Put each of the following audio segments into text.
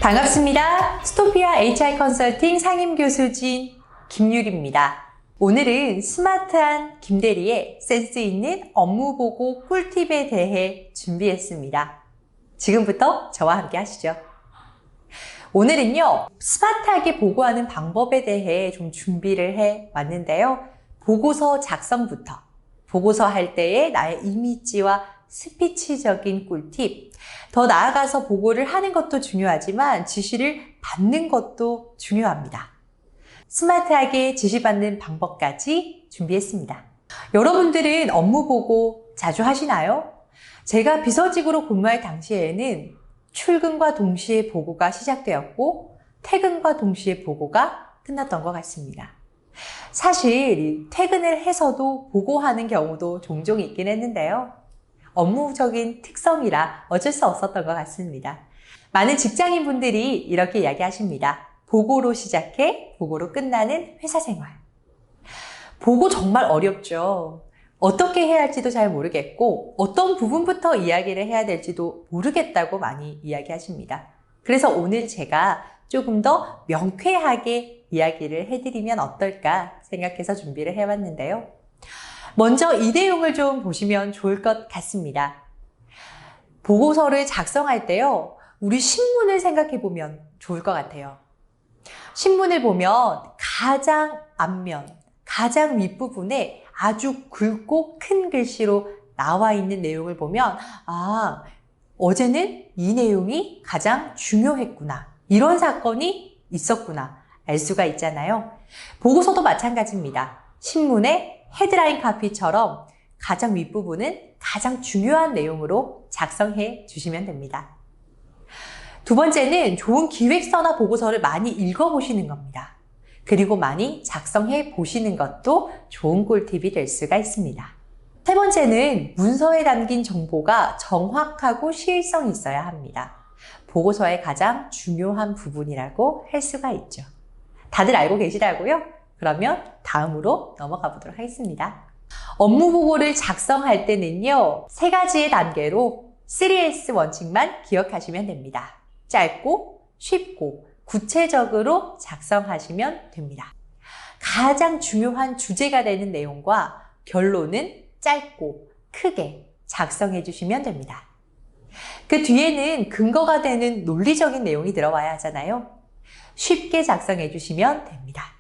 반갑습니다. 스토피아 HR 컨설팅 상임교수진 김유리입니다. 오늘은 스마트한 김대리의 센스 있는 업무보고 꿀팁에 대해 준비했습니다. 지금부터 저와 함께 하시죠. 오늘은요, 스마트하게 보고하는 방법에 대해 좀 준비를 해 왔는데요. 보고서 작성부터, 보고서 할 때의 나의 이미지와 스피치적인 꿀팁, 더 나아가서 보고를 하는 것도 중요하지만 지시를 받는 것도 중요합니다. 스마트하게 지시받는 방법까지 준비했습니다. 여러분들은 업무 보고 자주 하시나요? 제가 비서직으로 근무할 당시에는 출근과 동시에 보고가 시작되었고 퇴근과 동시에 보고가 끝났던 것 같습니다. 사실 퇴근을 해서도 보고하는 경우도 종종 있긴 했는데요. 업무적인 특성이라 어쩔 수 없었던 것 같습니다. 많은 직장인분들이 이렇게 이야기하십니다. 보고로 시작해 보고로 끝나는 회사 생활. 보고 정말 어렵죠. 어떻게 해야 할지도 잘 모르겠고 어떤 부분부터 이야기를 해야 될지도 모르겠다고 많이 이야기하십니다. 그래서 오늘 제가 조금 더 명쾌하게 이야기를 해드리면 어떨까 생각해서 준비를 해봤는데요. 먼저 이 내용을 좀 보시면 좋을 것 같습니다. 보고서를 작성할 때요, 우리 신문을 생각해 보면 좋을 것 같아요. 신문을 보면 가장 앞면, 가장 윗부분에 아주 굵고 큰 글씨로 나와 있는 내용을 보면 어제는 이 내용이 가장 중요했구나. 이런 사건이 있었구나. 알 수가 있잖아요. 보고서도 마찬가지입니다. 신문의 헤드라인 카피처럼 가장 윗부분은 가장 중요한 내용으로 작성해 주시면 됩니다. 두 번째는 좋은 기획서나 보고서를 많이 읽어보시는 겁니다. 그리고 많이 작성해 보시는 것도 좋은 꿀팁이 될 수가 있습니다. 세 번째는 문서에 담긴 정보가 정확하고 시일성이 있어야 합니다. 보고서의 가장 중요한 부분이라고 할 수가 있죠. 다들 알고 계시다고요? 그러면 다음으로 넘어가 보도록 하겠습니다. 업무 보고를 작성할 때는요, 세 가지의 단계로 3S 원칙만 기억하시면 됩니다. 짧고, 쉽고, 구체적으로 작성하시면 됩니다. 가장 중요한 주제가 되는 내용과 결론은 짧고, 크게 작성해 주시면 됩니다. 그 뒤에는 근거가 되는 논리적인 내용이 들어와야 하잖아요. 쉽게 작성해 주시면 됩니다.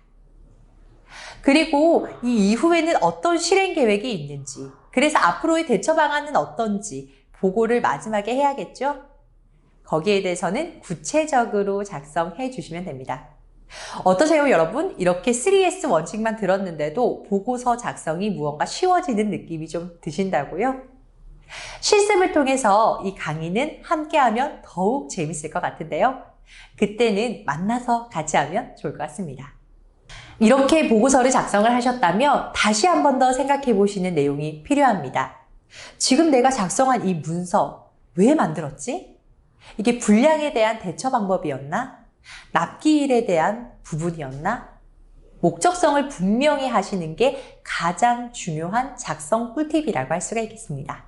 그리고 이 이후에는 어떤 실행 계획이 있는지, 그래서 앞으로의 대처 방안은 어떤지 보고를 마지막에 해야겠죠? 거기에 대해서는 구체적으로 작성해 주시면 됩니다. 어떠세요, 여러분? 이렇게 3S 원칙만 들었는데도 보고서 작성이 무언가 쉬워지는 느낌이 좀 드신다고요? 실습을 통해서 이 강의는 함께하면 더욱 재밌을 것 같은데요. 그때는 만나서 같이 하면 좋을 것 같습니다. 이렇게 보고서를 작성을 하셨다면 다시 한 번 더 생각해 보시는 내용이 필요합니다. 지금 내가 작성한 이 문서 왜 만들었지? 이게 분량에 대한 대처 방법이었나? 납기일에 대한 부분이었나? 목적성을 분명히 하시는 게 가장 중요한 작성 꿀팁이라고 할 수가 있겠습니다.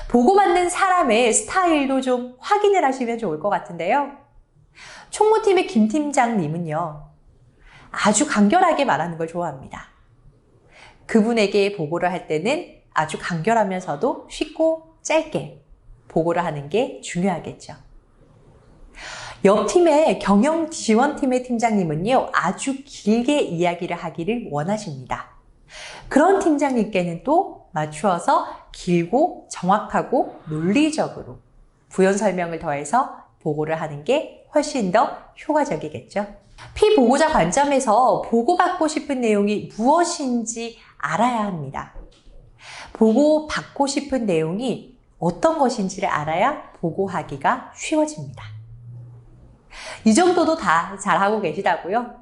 보고받는 사람의 스타일도 좀 확인을 하시면 좋을 것 같은데요. 총무팀의 김 팀장님은요, 아주 간결하게 말하는 걸 좋아합니다. 그분에게 보고를 할 때는 아주 간결하면서도 쉽고 짧게 보고를 하는 게 중요하겠죠. 옆 팀의 경영지원팀의 팀장님은요, 아주 길게 이야기를 하기를 원하십니다. 그런 팀장님께는 또 맞추어서 길고 정확하고 논리적으로 부연 설명을 더해서 보고를 하는 게 훨씬 더 효과적이겠죠. 피보고자 관점에서 보고받고 싶은 내용이 무엇인지 알아야 합니다. 보고받고 싶은 내용이 어떤 것인지를 알아야 보고하기가 쉬워집니다. 이 정도도 다 잘하고 계시다고요?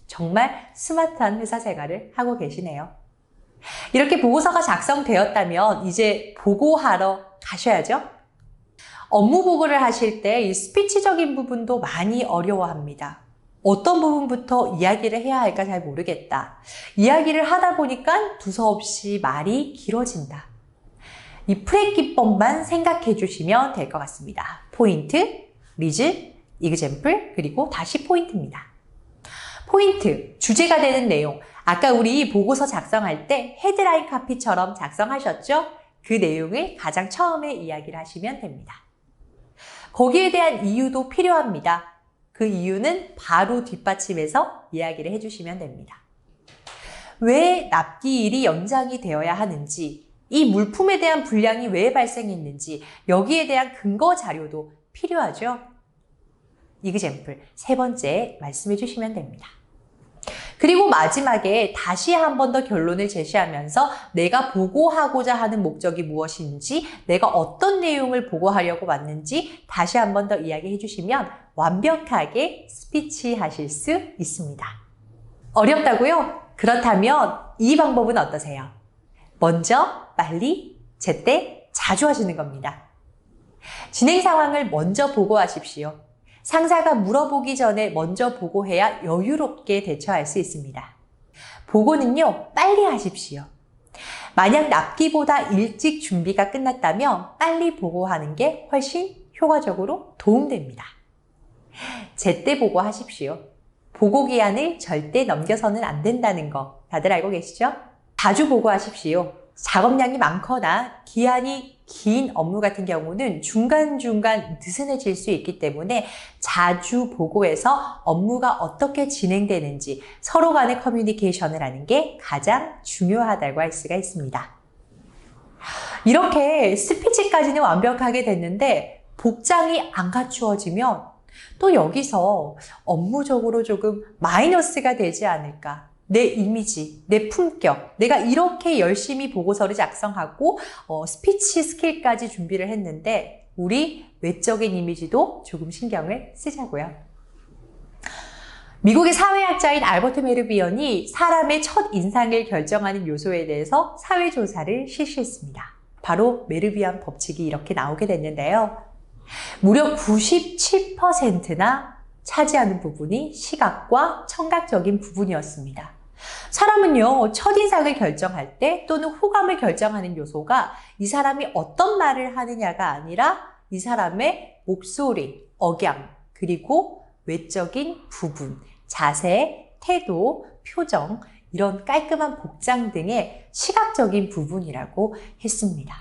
정말 스마트한 회사 생활을 하고 계시네요. 이렇게 보고서가 작성되었다면 이제 보고하러 가셔야죠? 업무 보고를 하실 때 이 스피치적인 부분도 많이 어려워합니다. 어떤 부분부터 이야기를 해야 할까 잘 모르겠다. 이야기를 하다 보니까 두서없이 말이 길어진다. 이 프레 기법만 생각해 주시면 될 것 같습니다. 포인트, 리즈, example, 그리고 다시 포인트입니다. 포인트, 주제가 되는 내용. 아까 우리 보고서 작성할 때 헤드라인 카피처럼 작성하셨죠? 그 내용을 가장 처음에 이야기를 하시면 됩니다. 거기에 대한 이유도 필요합니다. 그 이유는 바로 뒷받침해서 이야기를 해주시면 됩니다. 왜 납기일이 연장이 되어야 하는지, 이 물품에 대한 불량이 왜 발생했는지 여기에 대한 근거 자료도 필요하죠. example, 세 번째 말씀해 주시면 됩니다. 그리고 마지막에 다시 한 번 더 결론을 제시하면서 내가 보고하고자 하는 목적이 무엇인지, 내가 어떤 내용을 보고하려고 왔는지 다시 한 번 더 이야기해 주시면 완벽하게 스피치 하실 수 있습니다. 어렵다고요? 그렇다면 이 방법은 어떠세요? 먼저, 빨리, 제때, 자주 하시는 겁니다. 진행 상황을 먼저 보고하십시오. 상사가 물어보기 전에 먼저 보고해야 여유롭게 대처할 수 있습니다. 보고는요, 빨리 하십시오. 만약 납기보다 일찍 준비가 끝났다면 빨리 보고하는 게 훨씬 효과적으로 도움됩니다. 제때 보고하십시오. 보고 기한을 절대 넘겨서는 안 된다는 거 다들 알고 계시죠? 자주 보고하십시오. 작업량이 많거나 기한이 긴 업무 같은 경우는 중간중간 느슨해질 수 있기 때문에 자주 보고해서 업무가 어떻게 진행되는지 서로 간의 커뮤니케이션을 하는 게 가장 중요하다고 할 수가 있습니다. 이렇게 스피치까지는 완벽하게 됐는데 복장이 안 갖추어지면 또 여기서 업무적으로 조금 마이너스가 되지 않을까. 내 이미지, 내 품격, 내가 이렇게 열심히 보고서를 작성하고 스피치 스킬까지 준비를 했는데 우리 외적인 이미지도 조금 신경을 쓰자고요. 미국의 사회학자인 알버트 메르비언이 사람의 첫 인상을 결정하는 요소에 대해서 사회조사를 실시했습니다. 바로 메르비언 법칙이 이렇게 나오게 됐는데요. 무려 97%나 차지하는 부분이 시각과 청각적인 부분이었습니다. 사람은요, 첫인상을 결정할 때 또는 호감을 결정하는 요소가 이 사람이 어떤 말을 하느냐가 아니라 이 사람의 목소리, 억양, 그리고 외적인 부분, 자세, 태도, 표정, 이런 깔끔한 복장 등의 시각적인 부분이라고 했습니다.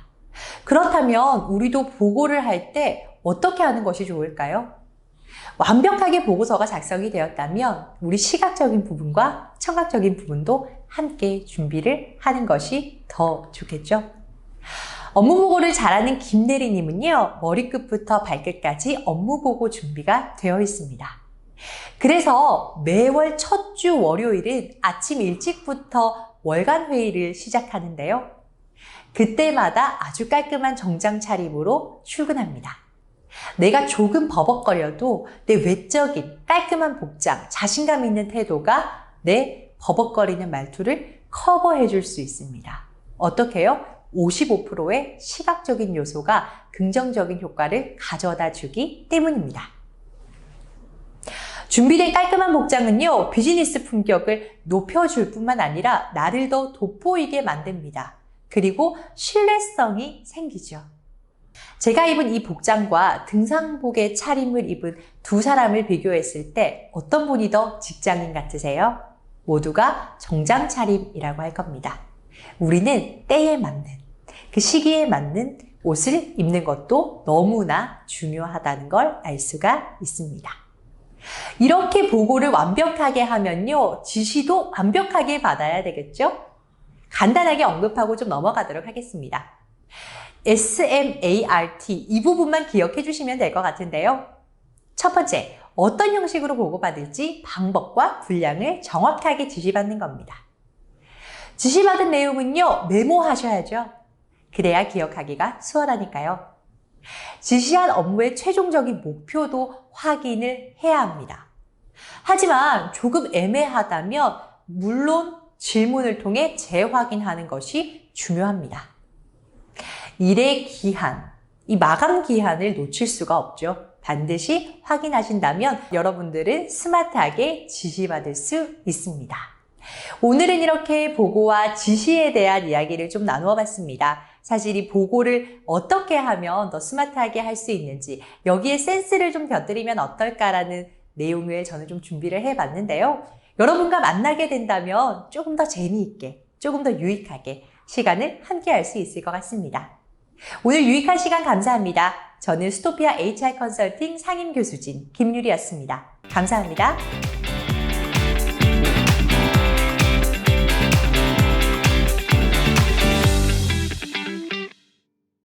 그렇다면 우리도 보고를 할 때 어떻게 하는 것이 좋을까요? 완벽하게 보고서가 작성이 되었다면 우리 시각적인 부분과 청각적인 부분도 함께 준비를 하는 것이 더 좋겠죠? 업무 보고를 잘하는 김대리님은요, 머리끝부터 발끝까지 업무 보고 준비가 되어 있습니다. 그래서 매월 첫 주 월요일은 아침 일찍부터 월간 회의를 시작하는데요. 그때마다 아주 깔끔한 정장 차림으로 출근합니다. 내가 조금 버벅거려도 내 외적인 깔끔한 복장, 자신감 있는 태도가 내 버벅거리는 말투를 커버해 줄 수 있습니다. 어떻게요? 55%의 시각적인 요소가 긍정적인 효과를 가져다 주기 때문입니다. 준비된 깔끔한 복장은요, 비즈니스 품격을 높여줄 뿐만 아니라 나를 더 돋보이게 만듭니다. 그리고 신뢰성이 생기죠. 제가 입은 이 복장과 등산복의 차림을 입은 두 사람을 비교했을 때 어떤 분이 더 직장인 같으세요? 모두가 정장 차림이라고 할 겁니다. 우리는 때에 맞는, 그 시기에 맞는 옷을 입는 것도 너무나 중요하다는 걸 알 수가 있습니다. 이렇게 보고를 완벽하게 하면요, 지시도 완벽하게 받아야 되겠죠? 간단하게 언급하고 좀 넘어가도록 하겠습니다. SMART 이 부분만 기억해 주시면 될 것 같은데요. 첫 번째, 어떤 형식으로 보고받을지 방법과 분량을 정확하게 지시받는 겁니다. 지시받은 내용은요, 메모하셔야죠. 그래야 기억하기가 수월하니까요. 지시한 업무의 최종적인 목표도 확인을 해야 합니다. 하지만 조금 애매하다면 물론 질문을 통해 재확인하는 것이 중요합니다. 일의 기한, 이 마감 기한을 놓칠 수가 없죠. 반드시 확인하신다면 여러분들은 스마트하게 지시받을 수 있습니다. 오늘은 이렇게 보고와 지시에 대한 이야기를 좀 나누어 봤습니다. 사실 이 보고를 어떻게 하면 더 스마트하게 할 수 있는지 여기에 센스를 좀 곁들이면 어떨까라는 내용을 저는 좀 준비를 해봤는데요. 여러분과 만나게 된다면 조금 더 재미있게, 조금 더 유익하게 시간을 함께 할 수 있을 것 같습니다. 오늘 유익한 시간 감사합니다. 저는 스토피아 HR 컨설팅 상임 교수진 김유리였습니다. 감사합니다.